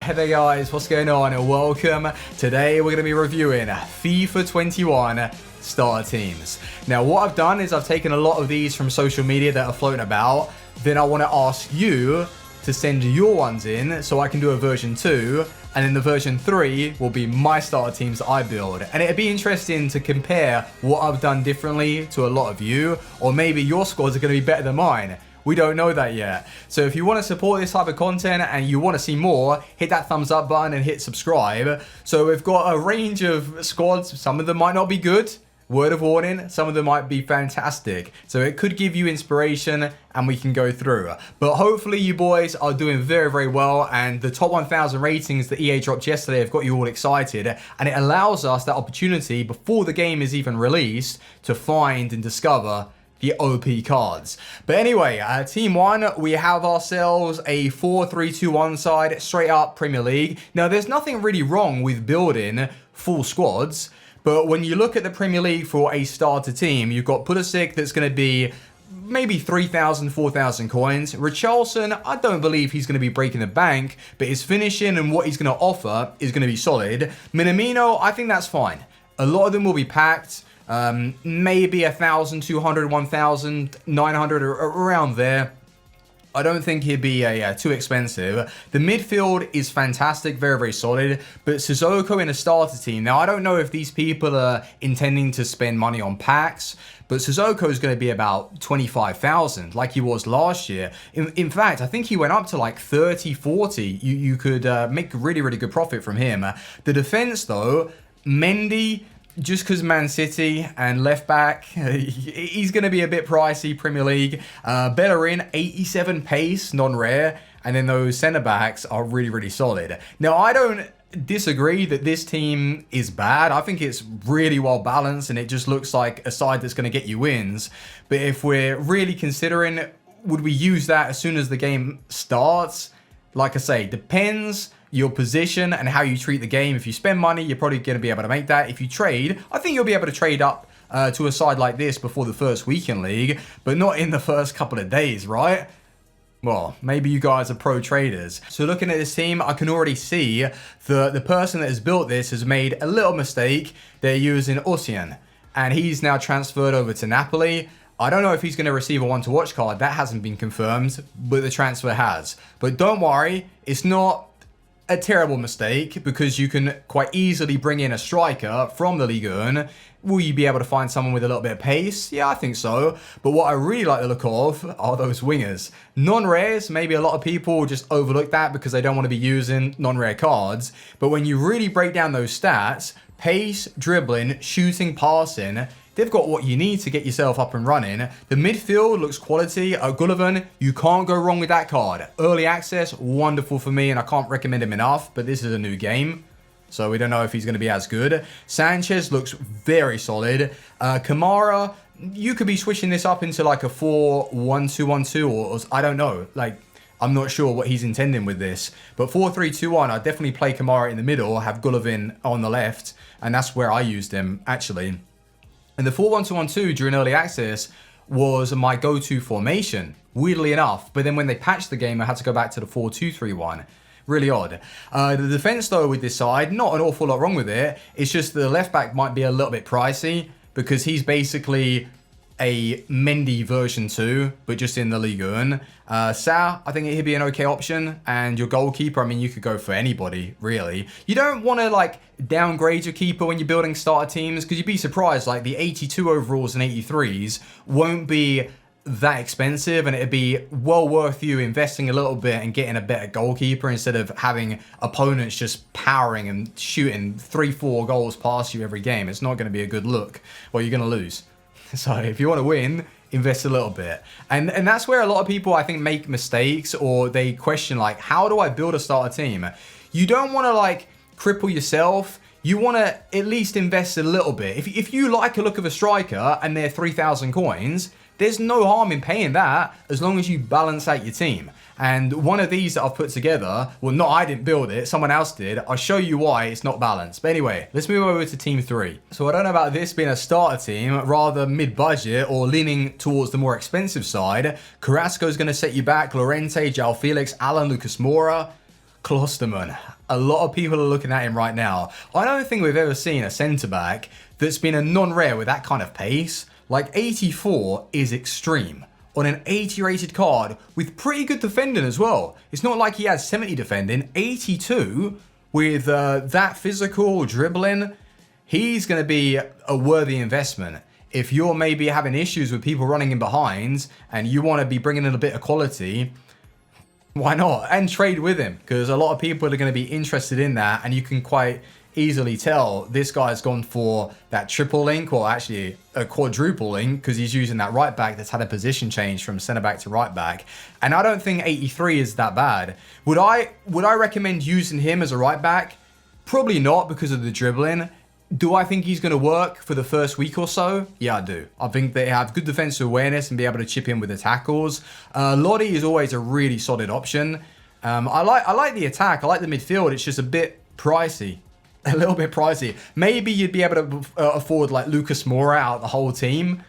Hey there guys, what's going on? Welcome. Today we're going to be reviewing FIFA 21 starter teams. Now what I've done is I've taken a lot of these from social media that are floating about. Then I want to ask you to send your ones in so I can do a version 2. And then the version 3 will be my starter teams that I build. And it'd be interesting to compare what I've done differently to a lot of you. Or maybe your squads are going to be better than mine. We don't know that yet. So if you want to support this type of content and you want to see more, hit that thumbs up button and hit subscribe. So we've got a range of squads. Some of them might not be good. Word of warning, some of them might be fantastic. So it could give you inspiration and we can go through. But hopefully you boys are doing very, very well. And the top 1,000 ratings that EA dropped yesterday have got you all excited. And it allows us that opportunity before the game is even released to find and discover the OP cards. But anyway, team 1, we have ourselves a 4-3-2-1 side, straight up Premier League. Now, there's nothing really wrong with building full squads, but when you look at the Premier League for a starter team, you've got Pulisic that's going to be maybe 3,000, 4,000 coins. Richarlison, I don't believe he's going to be breaking the bank, but his finishing and what he's going to offer is going to be solid. Minamino, I think that's fine. A lot of them will be packed. Maybe 1,200, 1,900, around there. I don't think he'd be too expensive. The midfield is fantastic, very, very solid. But Sissoko in a starter team. Now, I don't know if these people are intending to spend money on packs, but Sissoko is going to be about 25,000 like he was last year. In fact, I think he went up to like 30, 40. You could make really, really good profit from him. The defense, though, Mendy, just because Man City and left back, he's going to be a bit pricey, Premier League. Bellerin, 87 pace, non-rare. And then those centre backs are really, really solid. Now, I don't disagree that this team is bad. I think it's really well balanced and it just looks like a side that's going to get you wins. But if we're really considering, would we use that as soon as the game starts? Like I say, depends your position and how you treat the game. If you spend money, you're probably going to be able to make that. If you trade, I think you'll be able to trade up to a side like this before the first week in league, but not in the first couple of days, right? Well, maybe you guys are pro traders. So looking at this team, I can already see that the person that has built this has made a little mistake. They're using Osimhen, and he's now transferred over to Napoli. I don't know if he's going to receive a one-to-watch card. That hasn't been confirmed, but the transfer has. But don't worry, it's not a terrible mistake because you can quite easily bring in a striker from the Ligue 1. Will you be able to find someone with a little bit of pace? Yeah, I think so. But what I really like the look of are those wingers. Non-rares, maybe a lot of people just overlook that because they don't want to be using non-rare cards. But when you really break down those stats, pace, dribbling, shooting, passing, they've got what you need to get yourself up and running. The midfield looks quality. Gullivan, you can't go wrong with that card. Early access, wonderful for me, and I can't recommend him enough, but this is a new game, so we don't know if he's going to be as good. Sanchez looks very solid. Kamara, you could be switching this up into like a 4-1-2-1-2, or I don't know. Like, I'm not sure what he's intending with this. But 4-3-2-1, I'd definitely play Kamara in the middle, have Gullivan on the left, and that's where I used him, actually. And the 4-1-2-1-2 during early access was my go-to formation, weirdly enough. But then when they patched the game, I had to go back to the 4-2-3-1. Really odd. The defense, though, with this side, not an awful lot wrong with it. It's just the left back might be a little bit pricey because he's basically a Mendy version 2, but just in the Ligue 1. Sa, I think he'd be an okay option. And your goalkeeper, I mean, you could go for anybody, really. You don't want to, like, downgrade your keeper when you're building starter teams, because you'd be surprised, like, the 82 overalls and 83s won't be that expensive, and it'd be well worth you investing a little bit and getting a better goalkeeper instead of having opponents just powering and shooting 3-4 goals past you every game. It's not going to be a good look, or you're going to lose. So if you want to win, invest a little bit. And that's where a lot of people, I think, make mistakes, or they question, like, how do I build a starter team? You don't want to, like, cripple yourself. You want to at least invest a little bit. If you like a look of a striker and they're 3,000 coins, there's no harm in paying that as long as you balance out your team. And one of these that I've put together, well, not I didn't build it, someone else did. I'll show you why it's not balanced. But anyway, let's move over to team 3. So I don't know about this being a starter team, rather mid-budget or leaning towards the more expensive side. Carrasco's going to set you back. Llorente, João Felix, Alan, Lucas Moura, Klosterman. a lot of people are looking at him right now. I don't think we've ever seen a centre-back that's been a non-rare with that kind of pace. Like 84 is extreme on an 80 rated card with pretty good defending as well. It's not like he has 70 defending, 82 with that physical dribbling. He's going to be a worthy investment. If you're maybe having issues with people running in behind and you want to be bringing in a bit of quality, why not? And trade with him, because a lot of people are going to be interested in that, and you can quite easily tell this guy's gone for that triple link, or actually a quadruple link, because he's using that right back that's had a position change from centre back to right back. And I don't think 83 is that bad. Would I recommend using him as a right back? Probably not, because of the dribbling. Do I think he's going to work for the first week or so? Yeah, I do. I think they have good defensive awareness and be able to chip in with the tackles. Lodi is always a really solid option. I like the attack. I like the midfield. It's just a bit pricey. A little bit pricey. Maybe you'd be able to afford like Lucas Moura out the whole team.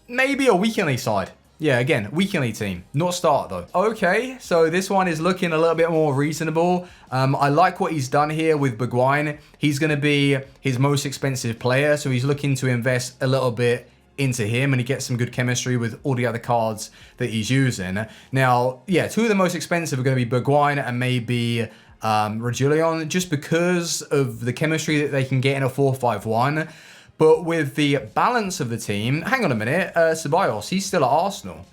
Maybe a weekly side. Yeah, again, weekly team. Not start though. Okay, so this one is looking a little bit more reasonable. I like what he's done here with Bergwijn. He's going to be his most expensive player, so he's looking to invest a little bit into him, and he gets some good chemistry with all the other cards that he's using. Now, yeah, two of the most expensive are going to be Bergwijn and maybe Reguilon, just because of the chemistry that they can get in a 4-5-1. But with the balance of the team, hang on a minute, Ceballos, he's still at Arsenal.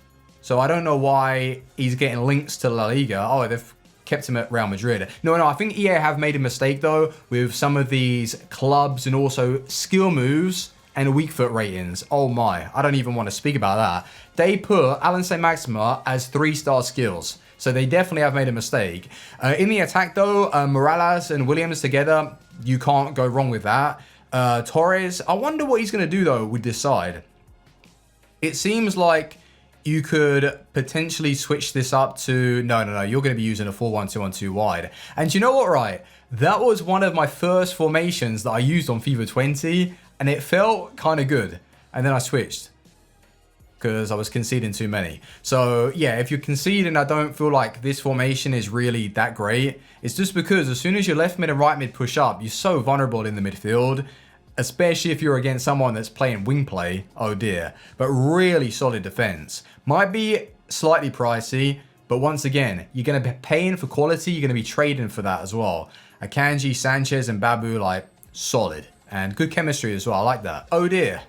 So I don't know why he's getting links to La Liga. Oh, they've kept him at Real Madrid. No, I think EA have made a mistake though with some of these clubs and also skill moves and weak foot ratings. Oh my, I don't even want to speak about that. They put Alan Saint-Maximin as 3-star skills. So they definitely have made a mistake. In the attack though, Morales and Williams together, you can't go wrong with that. Torres, I wonder what he's going to do though with this side. It seems like you could potentially switch this up to... No, you're going to be using a 4-1-2-1-2 wide. And you know what, right? That was one of my first formations that I used on FIFA 20, and it felt kind of good. And then I switched, because I was conceding too many. So yeah, if you're conceding, I don't feel like this formation is really that great. It's just because as soon as your left mid and right mid push up, you're so vulnerable in the midfield, especially if you're against someone that's playing wing play. Oh dear. But really solid defense. Might be slightly pricey, but once again, you're going to be paying for quality. You're going to be trading for that as well. Akanji, Sanchez, and Babu, like, solid. And good chemistry as well. I like that. Oh dear.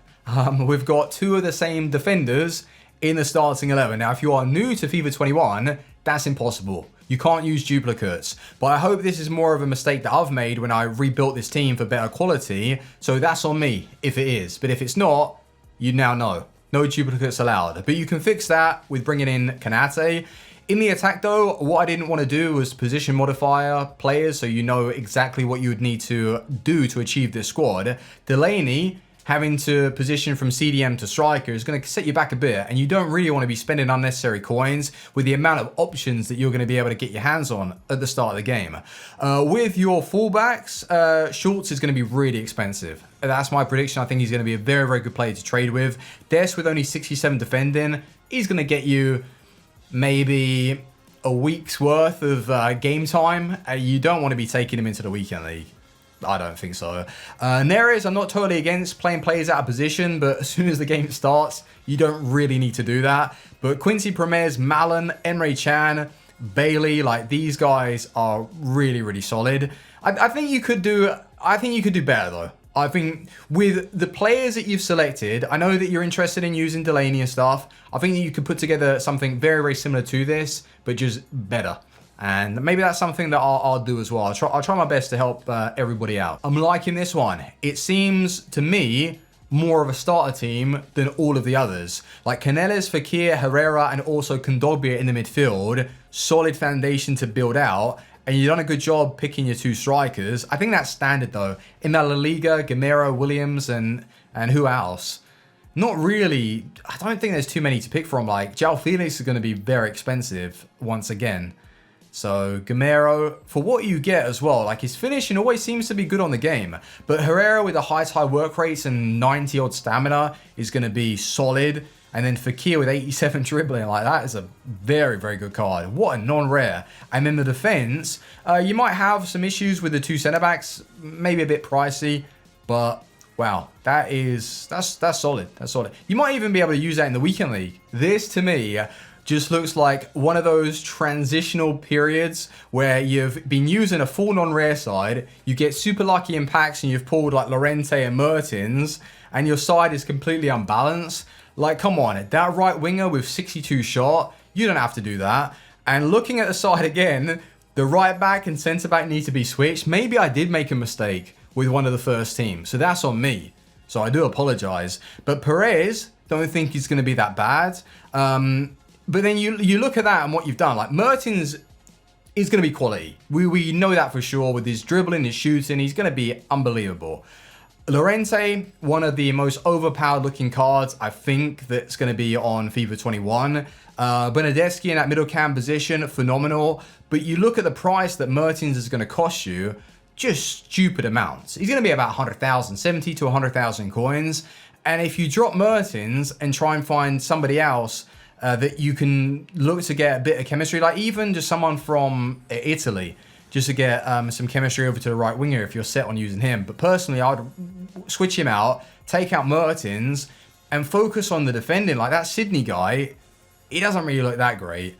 We've got two of the same defenders in the starting 11. Now, if you are new to FIFA 21, that's impossible. You can't use duplicates. But I hope this is more of a mistake that I've made when I rebuilt this team for better quality. So that's on me if it is. But if it's not, you now know. No duplicates allowed. But you can fix that with bringing in Kanate. In the attack though, what I didn't want to do was position modifier players, so you know exactly what you would need to do to achieve this squad. Delaney having to position from CDM to striker is going to set you back a bit, and you don't really want to be spending unnecessary coins with the amount of options that you're going to be able to get your hands on at the start of the game. With your fullbacks, Schultz is going to be really expensive. That's my prediction. I think he's going to be a very, very good player to trade with. Des with only 67 defending, he's going to get you maybe a week's worth of game time. You don't want to be taking him into the weekend league. I don't think so. Neres, I'm not totally against playing players out of position, but as soon as the game starts, you don't really need to do that. But Quincy Promes, Malen, Emre Can, Bailey, like these guys are really, really solid. I think you could do better though. I think with the players that you've selected, I know that you're interested in using Delaney and stuff. I think that you could put together something very, very similar to this, but just better. And maybe that's something that I'll do as well. I'll try my best to help everybody out. I'm liking this one. It seems to me more of a starter team than all of the others. Like Canelles, Fekir, Herrera, and also Kondogbia in the midfield. Solid foundation to build out. And you've done a good job picking your two strikers. I think that's standard though. In the La Liga, Gamero, Williams, and who else? Not really. I don't think there's too many to pick from. Like, João Felix is going to be very expensive once again. So, Gamero, for what you get as well, like his finishing always seems to be good on the game. But Herrera with the high work rates and 90 odd stamina is going to be solid. And then Fakir with 87 dribbling, like that is a very, very good card. What a non-rare. And then the defense, you might have some issues with the two centre-backs, maybe a bit pricey, but wow, that's solid. That's solid. You might even be able to use that in the weekend league. This, to me, just looks like one of those transitional periods where you've been using a full non-rare side, you get super lucky in packs and you've pulled like Llorente and Mertens, and your side is completely unbalanced. Like, come on, that right winger with 62 shot, you don't have to do that. And looking at the side again, the right back and centre back need to be switched. Maybe I did make a mistake with one of the first teams, so that's on me. So I do apologise. But Perez, don't think he's going to be that bad. But then you look at that and what you've done. Like, Mertens is going to be quality. We know that for sure. With his dribbling, his shooting, he's going to be unbelievable. Llorente, one of the most overpowered looking cards, I think, that's going to be on FIFA 21. Bernadeschi in that middle cam position, phenomenal. But you look at the price that Mertens is going to cost you, just stupid amounts. He's going to be about 100,000, 70 to 100,000 coins. And if you drop Mertens and try and find somebody else that you can look to get a bit of chemistry, like even just someone from Italy, just to get some chemistry over to the right winger if you're set on using him. But personally, I would switch him out, take out Mertens, and focus on the defending. Like that Sydney guy, he doesn't really look that great.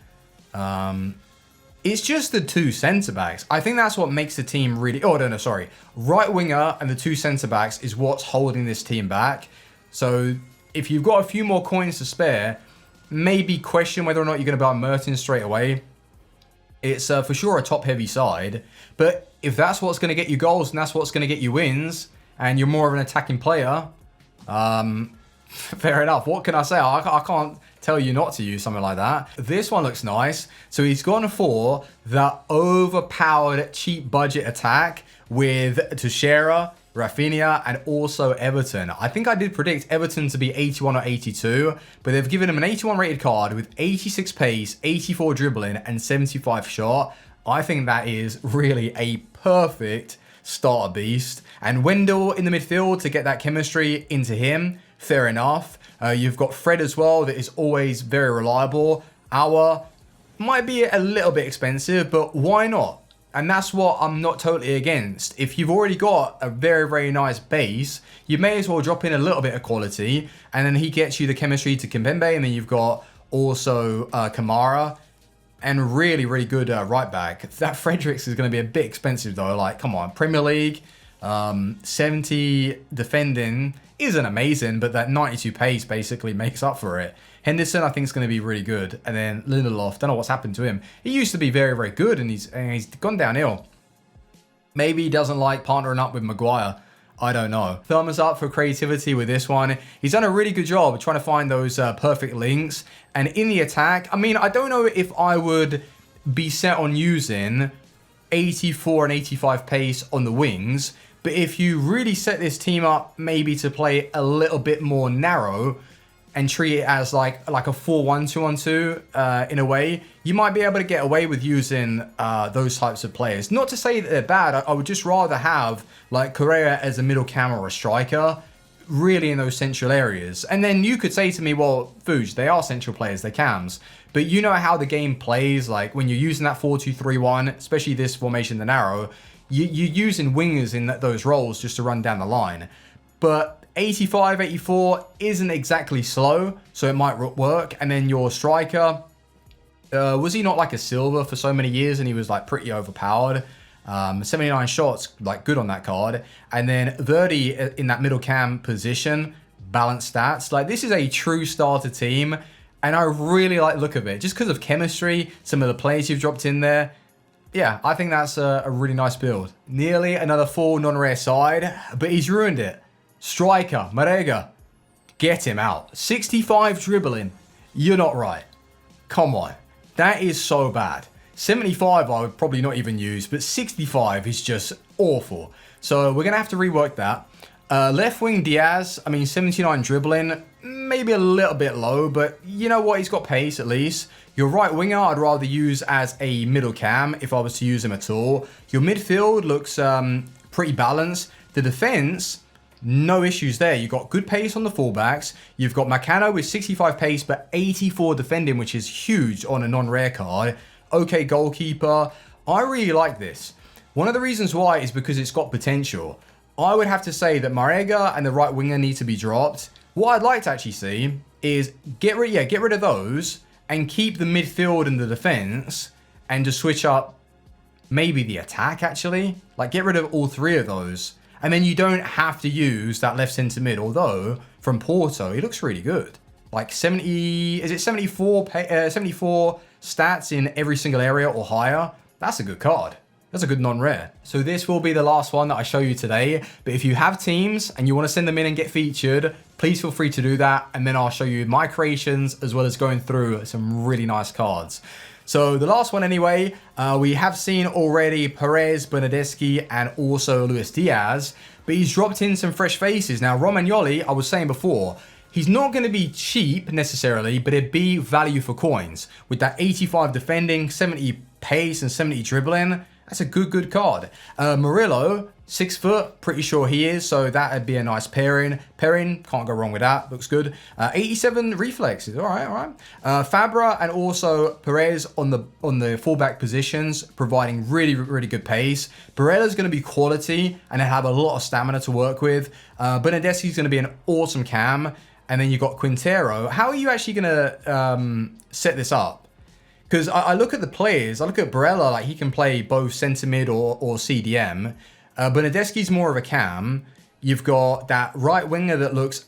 It's just the two centre-backs. I think that's what makes the team really... Oh, no, sorry. Right winger and the two centre-backs is what's holding this team back. So if you've got a few more coins to spare, maybe question whether or not you're going to buy Mertens straight away. It's for sure a top-heavy side, but if that's what's going to get you goals and that's what's going to get you wins, and you're more of an attacking player, fair enough. What can I say? I can't tell you not to use something like that. This one looks nice. So he's gone for the overpowered cheap budget attack with Teixeira, Rafinha, and also Everton. I think I did predict Everton to be 81 or 82, but they've given him an 81 rated card with 86 pace, 84 dribbling, and 75 shot. I think that is really a perfect starter beast. And Wendell in the midfield to get that chemistry into him, fair enough. You've got Fred as well that is always very reliable. Our might be a little bit expensive, but why not? And that's what I'm not totally against. If you've already got a very, very nice base, you may as well drop in a little bit of quality, and then he gets you the chemistry to Kimpembe, and then you've got also Kamara, and really, really good right back. That Fredericks is going to be a bit expensive though. Like, come on, Premier League, 70 defending isn't amazing, but that 92 pace basically makes up for it. Henderson, I think, is going to be really good. And then Lindelof, don't know what's happened to him. He used to be very, very good, and he's gone downhill. Maybe he doesn't like partnering up with Maguire. I don't know. Thumbs up for creativity with this one. He's done a really good job trying to find those perfect links. And in the attack, I mean, I don't know if I would be set on using 84 and 85 pace on the wings. But if you really set this team up maybe to play a little bit more narrow and treat it as like a 4-1-2-on-2 in a way, you might be able to get away with using those types of players. Not to say that they're bad. I would just rather have like Correa as a middle cam or a striker, really in those central areas. And then you could say to me, well, Fuji, they are central players, they're cams. But you know how the game plays, like when you're using that 4-2-3-1, especially this formation, the narrow, you're using wingers in those roles just to run down the line. But 85, 84 isn't exactly slow, so it might work. And then your striker, was he not like a silver for so many years and he was like pretty overpowered? 79 shots, like good on that card. And then 30 in that middle cam position, balanced stats. Like this is a true starter team. And I really like the look of it just because of chemistry, some of the players you've dropped in there. Yeah, I think that's a really nice build. Nearly another full non-rare side, but he's ruined it. Striker, Marega, get him out. 65 dribbling, you're not right. Come on, that is so bad. 75 I would probably not even use, but 65 is just awful. So we're going to have to rework that. Left wing Diaz, I mean 79 dribbling, maybe a little bit low, but you know what, he's got pace at least. Your right winger I'd rather use as a middle cam if I was to use him at all. Your midfield looks pretty balanced. The defense, no issues there. You've got good pace on the fullbacks. You've got Macano with 65 pace, but 84 defending, which is huge on a non-rare card. Okay, goalkeeper. I really like this. One of the reasons why is because it's got potential. I would have to say that Marega and the right winger need to be dropped. What I'd like to actually see is get rid of those and keep the midfield and the defense and just switch up maybe the attack actually. Like get rid of all three of those. And then you don't have to use that left centre mid. Although from Porto, he looks really good. Like 70, is it 74 stats in every single area or higher? That's a good card. That's a good non-rare. So this will be the last one that I show you today. But if you have teams and you want to send them in and get featured, please feel free to do that. And then I'll show you my creations as well as going through some really nice cards. So the last one anyway, we have seen already Perez, Bernardeschi, and also Luis Diaz. But he's dropped in some fresh faces. Now Romagnoli, I was saying before, he's not going to be cheap necessarily, but it'd be value for coins. With that 85 defending, 70 pace, and 70 dribbling. That's a good card. Murillo, 6 foot, pretty sure he is, so that'd be a nice pairing. Can't go wrong with that, looks good. 87 reflexes, all right. Fabra and also Perez on the fullback positions, providing really good pace. Barella's going to be quality and have a lot of stamina to work with. Bernardeschi's going to be an awesome cam, and then you've got Quintero. How are you actually going to set this up? Because I look at the players, I look at Barella, like he can play both centre mid or CDM. Bernardeschi's more of a cam. You've got that right winger that looks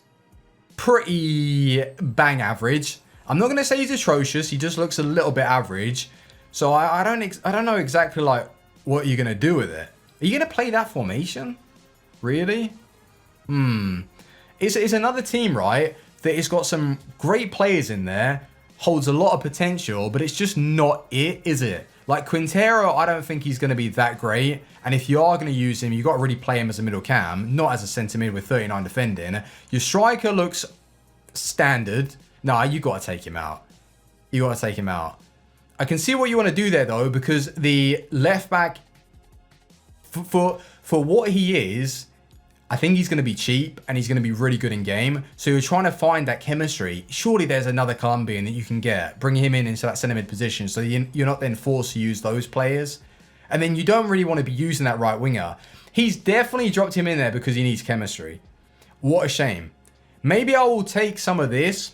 pretty bang average. I'm not going to say he's atrocious. He just looks a little bit average. So I don't know exactly like what you're going to do with it. Are you going to play that formation? Really? It's another team, right? That it's got some great players in there. Holds a lot of potential, but it's just not it, is it? Like Quintero, I don't think he's going to be that great. And if you are going to use him, you've got to really play him as a middle cam, not as a centre mid with 39 defending. Your striker looks standard. Nah, you got to take him out. You got to take him out. I can see what you want to do there, though, because the left back, for what he is, I think he's going to be cheap and he's going to be really good in game. So you're trying to find that chemistry. Surely there's another Colombian that you can get. Bring him in into that centre mid position so you're not then forced to use those players. And then you don't really want to be using that right winger. He's definitely dropped him in there because he needs chemistry. What a shame. Maybe I will take some of this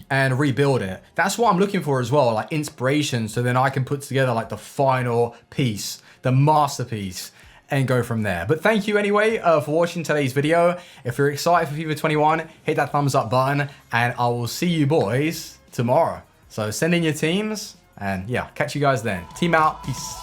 and rebuild it. That's what I'm looking for as well, like inspiration. So then I can put together like the final piece, the masterpiece, and go from there. But thank you anyway for watching today's video. If you're excited for FIFA 21, hit that thumbs up button, and I will see you boys tomorrow. So send in your teams, and yeah, catch you guys then. Team out, peace.